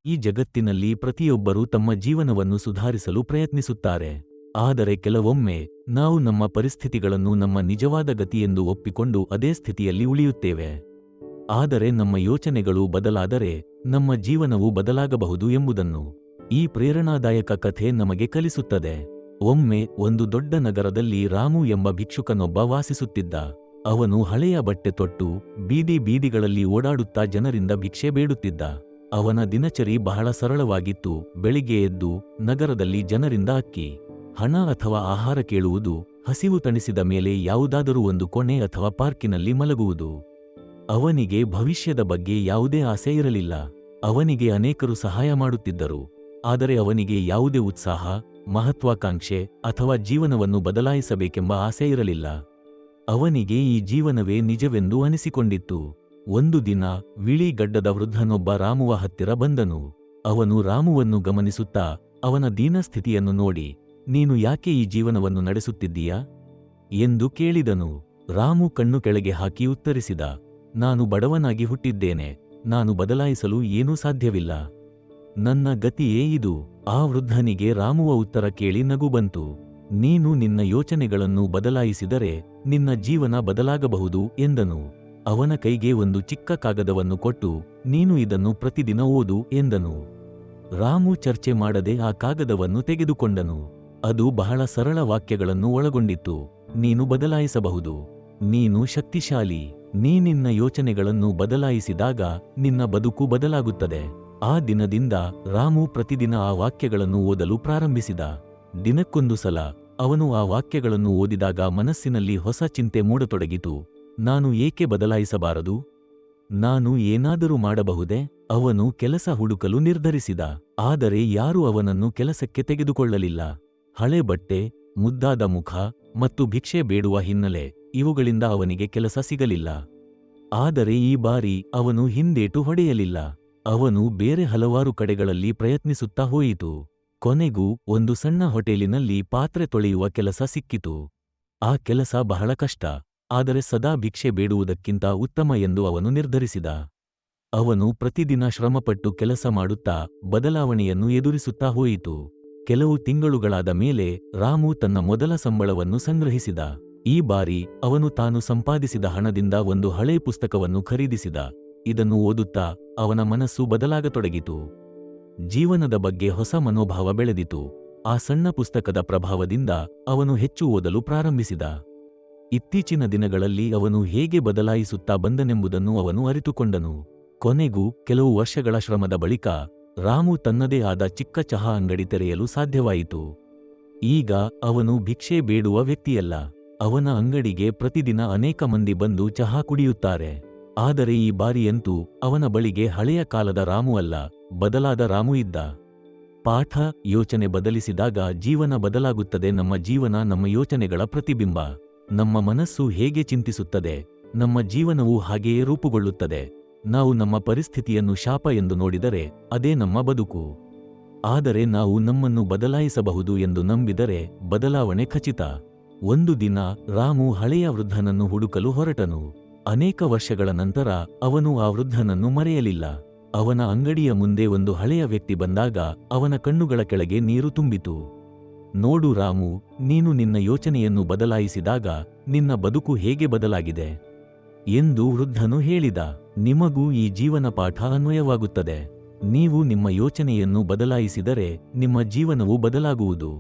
ಈ ಜಗತ್ತಿನಲ್ಲಿ ಪ್ರತಿಯೊಬ್ಬರೂ ತಮ್ಮ ಜೀವನವನ್ನು ಸುಧಾರಿಸಲು ಪ್ರಯತ್ನಿಸುತ್ತಾರೆ. ಆದರೆ ಕೆಲವೊಮ್ಮೆ ನಾವು ನಮ್ಮ ಪರಿಸ್ಥಿತಿಗಳನ್ನು ನಮ್ಮ ನಿಜವಾದ ಗತಿಯೆಂದು ಒಪ್ಪಿಕೊಂಡು ಅದೇ ಸ್ಥಿತಿಯಲ್ಲಿ ಉಳಿಯುತ್ತೇವೆ. ಆದರೆ ನಮ್ಮ ಯೋಚನೆಗಳು ಬದಲಾದರೆ ನಮ್ಮ ಜೀವನವು ಬದಲಾಗಬಹುದು ಎಂಬುದನ್ನು ಈ ಪ್ರೇರಣಾದಾಯಕ ಕಥೆ ನಮಗೆ ಕಲಿಸುತ್ತದೆ. ಒಮ್ಮೆ ಒಂದು ದೊಡ್ಡ ನಗರದಲ್ಲಿ ರಾಮು ಎಂಬ ಭಿಕ್ಷುಕನೊಬ್ಬ ವಾಸಿಸುತ್ತಿದ್ದ. ಅವನು ಹಳೆಯ ಬಟ್ಟೆ ತೊಟ್ಟು ಬೀದಿ ಬೀದಿಗಳಲ್ಲಿ ಓಡಾಡುತ್ತಾ ಜನರಿಂದ ಭಿಕ್ಷೆ ಬೇಡುತ್ತಿದ್ದ. ಅವನ ದಿನಚರಿ ಬಹಳ ಸರಳವಾಗಿತ್ತು. ಬೆಳಿಗ್ಗೆ ಎದ್ದು ನಗರದಲ್ಲಿ ಜನರಿಂದ ಅಕ್ಕಿ, ಹಣ ಅಥವಾ ಆಹಾರ ಕೇಳುವುದು, ಹಸಿವು ತಣಿಸಿದ ಮೇಲೆ ಯಾವುದಾದರೂ ಒಂದು ಕೊನೆ ಅಥವಾ ಪಾರ್ಕಿನಲ್ಲಿ ಮಲಗುವುದು. ಅವನಿಗೆ ಭವಿಷ್ಯದ ಬಗ್ಗೆ ಯಾವುದೇ ಆಸೆ ಇರಲಿಲ್ಲ. ಅವನಿಗೆ ಅನೇಕರು ಸಹಾಯ ಮಾಡುತ್ತಿದ್ದರು, ಆದರೆ ಅವನಿಗೆ ಯಾವುದೇ ಉತ್ಸಾಹ, ಮಹತ್ವಾಕಾಂಕ್ಷೆ ಅಥವಾ ಜೀವನವನ್ನು ಬದಲಾಯಿಸಬೇಕೆಂಬ ಆಸೆ ಇರಲಿಲ್ಲ. ಅವನಿಗೆ ಈ ಜೀವನವೇ ನಿಜವೆಂದು ಅನಿಸಿಕೊಂಡಿತ್ತು. ಒಂದು ದಿನ ಬಿಳಿ ಗಡ್ಡದ ವೃದ್ಧನೊಬ್ಬ ರಾಮುವ ಹತ್ತಿರ ಬಂದನು. ಅವನು ರಾಮುವನ್ನು ಗಮನಿಸುತ್ತಾ ಅವನ ದೀನಸ್ಥಿತಿಯನ್ನು ನೋಡಿ, ನೀನು ಯಾಕೆ ಈ ಜೀವನವನ್ನು ನಡೆಸುತ್ತಿದ್ದೀಯಾ ಎಂದು ಕೇಳಿದನು. ರಾಮು ಕಣ್ಣು ಕೆಳಗೆ ಹಾಕಿ ಉತ್ತರಿಸಿದ, ನಾನು ಬಡವನಾಗಿ ಹುಟ್ಟಿದ್ದೇನೆ, ನಾನು ಬದಲಾಯಿಸಲು ಏನೂ ಸಾಧ್ಯವಿಲ್ಲ, ನನ್ನ ಗತಿಯೇ ಇದು. ಆ ವೃದ್ಧನಿಗೆ ರಾಮುವ ಉತ್ತರ ಕೇಳಿ ನಗು ಬಂತು. ನೀನು ನಿನ್ನ ಯೋಚನೆಗಳನ್ನು ಬದಲಾಯಿಸಿದರೆ ನಿನ್ನ ಜೀವನ ಬದಲಾಗಬಹುದು ಎಂದನು. ಅವನ ಕೈಗೆ ಒಂದು ಚಿಕ್ಕ ಕಾಗದವನ್ನು ಕೊಟ್ಟು, ನೀನು ಇದನ್ನು ಪ್ರತಿದಿನ ಓದು ಎಂದನು. ರಾಮು ಚರ್ಚೆ ಮಾಡದೆ ಆ ಕಾಗದವನ್ನು ತೆಗೆದುಕೊಂಡನು. ಅದು ಬಹಳ ಸರಳ ವಾಕ್ಯಗಳನ್ನು ಒಳಗೊಂಡಿತ್ತು. ನೀನು ಬದಲಾಯಿಸಬಹುದು, ನೀನು ಶಕ್ತಿಶಾಲಿ, ನಿನ್ನ ಯೋಚನೆಗಳನ್ನು ಬದಲಾಯಿಸಿದಾಗ ನಿನ್ನ ಬದುಕು ಬದಲಾಗುತ್ತದೆ. ಆ ದಿನದಿಂದ ರಾಮು ಪ್ರತಿದಿನ ಆ ವಾಕ್ಯಗಳನ್ನು ಓದಲು ಪ್ರಾರಂಭಿಸಿದ. ದಿನಕ್ಕೊಂದು ಸಲ ಅವನು ಆ ವಾಕ್ಯಗಳನ್ನು ಓದಿದಾಗ ಮನಸ್ಸಿನಲ್ಲಿ ಹೊಸ ಚಿಂತೆ ಮೂಡತೊಡಗಿತು. ನಾನು ಏಕೆ ಬದಲಾಯಿಸಬಾರದು? ನಾನು ಏನಾದರೂ ಮಾಡಬಹುದೇ? ಅವನು ಕೆಲಸ ಹುಡುಕಲು ನಿರ್ಧರಿಸಿದ. ಆದರೆ ಯಾರೂ ಅವನನ್ನು ಕೆಲಸಕ್ಕೆ ತೆಗೆದುಕೊಳ್ಳಲಿಲ್ಲ. ಹಳೆ ಬಟ್ಟೆ, ಮುದ್ದಾದ ಮುಖ ಮತ್ತು ಭಿಕ್ಷೆ ಬೇಡುವ ಹಿನ್ನೆಲೆ, ಇವುಗಳಿಂದ ಅವನಿಗೆ ಕೆಲಸ ಸಿಗಲಿಲ್ಲ. ಆದರೆ ಈ ಬಾರಿ ಅವನು ಹಿಂದೇಟು ಹೊಡೆಯಲಿಲ್ಲ. ಅವನು ಬೇರೆ ಹಲವಾರು ಕಡೆಗಳಲ್ಲಿ ಪ್ರಯತ್ನಿಸುತ್ತಾ ಹೋಯಿತು. ಕೊನೆಗೂ ಒಂದು ಸಣ್ಣ ಹೋಟೆಲಿನಲ್ಲಿ ಪಾತ್ರೆ ತೊಳೆಯುವ ಕೆಲಸ ಸಿಕ್ಕಿತು. ಆ ಕೆಲಸ ಬಹಳ ಕಷ್ಟ, ಆದರೆ ಸದಾ ಭಿಕ್ಷೆ ಬೇಡುವುದಕ್ಕಿಂತ ಉತ್ತಮ ಎಂದು ಅವನು ನಿರ್ಧರಿಸಿದ. ಅವನು ಪ್ರತಿದಿನ ಶ್ರಮಪಟ್ಟು ಕೆಲಸ ಮಾಡುತ್ತಾ ಬದಲಾವಣೆಯನ್ನು ಎದುರಿಸುತ್ತಾ ಹೋಯಿತು. ಕೆಲವು ತಿಂಗಳುಗಳಾದ ಮೇಲೆ ರಾಮು ತನ್ನ ಮೊದಲ ಸಂಬಳವನ್ನು ಸಂಗ್ರಹಿಸಿದ. ಈ ಬಾರಿ ಅವನು ತಾನು ಸಂಪಾದಿಸಿದ ಹಣದಿಂದ ಒಂದು ಹಳೆ ಪುಸ್ತಕವನ್ನು ಖರೀದಿಸಿದ. ಇದನ್ನು ಓದುತ್ತಾ ಅವನ ಮನಸ್ಸು ಬದಲಾಗತೊಡಗಿತು. ಜೀವನದ ಬಗ್ಗೆ ಹೊಸ ಮನೋಭಾವ ಬೆಳೆದಿತು. ಆ ಸಣ್ಣ ಪುಸ್ತಕದ ಪ್ರಭಾವದಿಂದ ಅವನು ಹೆಚ್ಚು ಓದಲು ಪ್ರಾರಂಭಿಸಿದ. ಇತ್ತೀಚಿನ ದಿನಗಳಲ್ಲಿ ಅವನು ಹೇಗೆ ಬದಲಾಯಿಸುತ್ತಾ ಬಂದನೆಂಬುದನ್ನು ಅವನು ಅರಿತುಕೊಂಡನು. ಕೊನೆಗೂ ಕೆಲವು ವರ್ಷಗಳ ಶ್ರಮದ ಬಳಿಕ ರಾಮು ತನ್ನದೇ ಆದ ಚಿಕ್ಕ ಚಹಾ ಅಂಗಡಿ ತೆರೆಯಲು ಸಾಧ್ಯವಾಯಿತು. ಈಗ ಅವನು ಭಿಕ್ಷೆ ಬೇಡುವ ವ್ಯಕ್ತಿಯಲ್ಲ. ಅವನ ಅಂಗಡಿಗೆ ಪ್ರತಿದಿನ ಅನೇಕ ಮಂದಿ ಬಂದು ಚಹಾ ಕುಡಿಯುತ್ತಾರೆ. ಆದರೆ ಈ ಬಾರಿಯಂತೂ ಅವನ ಬಳಿಗೆ ಹಳೆಯ ಕಾಲದ ರಾಮು ಅಲ್ಲ, ಬದಲಾದ ರಾಮು ಇದ್ದ. ಪಾಠ: ಯೋಚನೆ ಬದಲಿಸಿದಾಗ ಜೀವನ ಬದಲಾಗುತ್ತದೆ. ನಮ್ಮ ಜೀವನ ನಮ್ಮ ಯೋಚನೆಗಳ ಪ್ರತಿಬಿಂಬ. ನಮ್ಮ ಮನಸ್ಸು ಹೇಗೆ ಚಿಂತಿಸುತ್ತದೆ, ನಮ್ಮ ಜೀವನವೂ ಹಾಗೆಯೇ ರೂಪುಗೊಳ್ಳುತ್ತದೆ. ನಾವು ನಮ್ಮ ಪರಿಸ್ಥಿತಿಯನ್ನು ಶಾಪ ಎಂದು ನೋಡಿದರೆ ಅದೇ ನಮ್ಮ ಬದುಕು. ಆದರೆ ನಾವು ನಮ್ಮನ್ನು ಬದಲಾಯಿಸಬಹುದು ಎಂದು ನಂಬಿದರೆ ಬದಲಾವಣೆ ಖಚಿತ. ಒಂದು ದಿನ ರಾಮು ಹಳೆಯ ವೃದ್ಧನನ್ನು ಹುಡುಕಲು ಹೊರಟನು. ಅನೇಕ ವರ್ಷಗಳ ನಂತರ ಅವನು ಆ ವೃದ್ಧನನ್ನು ಮರೆಯಲಿಲ್ಲ. ಅವನ ಅಂಗಡಿಯ ಮುಂದೆ ಒಂದು ಹಳೆಯ ವ್ಯಕ್ತಿ ಬಂದಾಗ ಅವನ ಕಣ್ಣುಗಳ ಕೆಳಗೆ ನೀರು ತುಂಬಿತು. ನೋಡು ರಾಮು, ನೀನು ನಿನ್ನ ಯೋಚನೆಯನ್ನು ಬದಲಾಯಿಸಿದಾಗ ನಿನ್ನ ಬದುಕು ಹೇಗೆ ಬದಲಾಗಿದೆ ಎಂದು ವೃದ್ಧನು ಹೇಳಿದ. ನಿಮಗೂ ಈ ಜೀವನ ಪಾಠ ಅನ್ವಯವಾಗುತ್ತದೆ. ನೀವು ನಿಮ್ಮ ಯೋಚನೆಯನ್ನು ಬದಲಾಯಿಸಿದರೆ ನಿಮ್ಮ ಜೀವನವು ಬದಲಾಗುವುದು.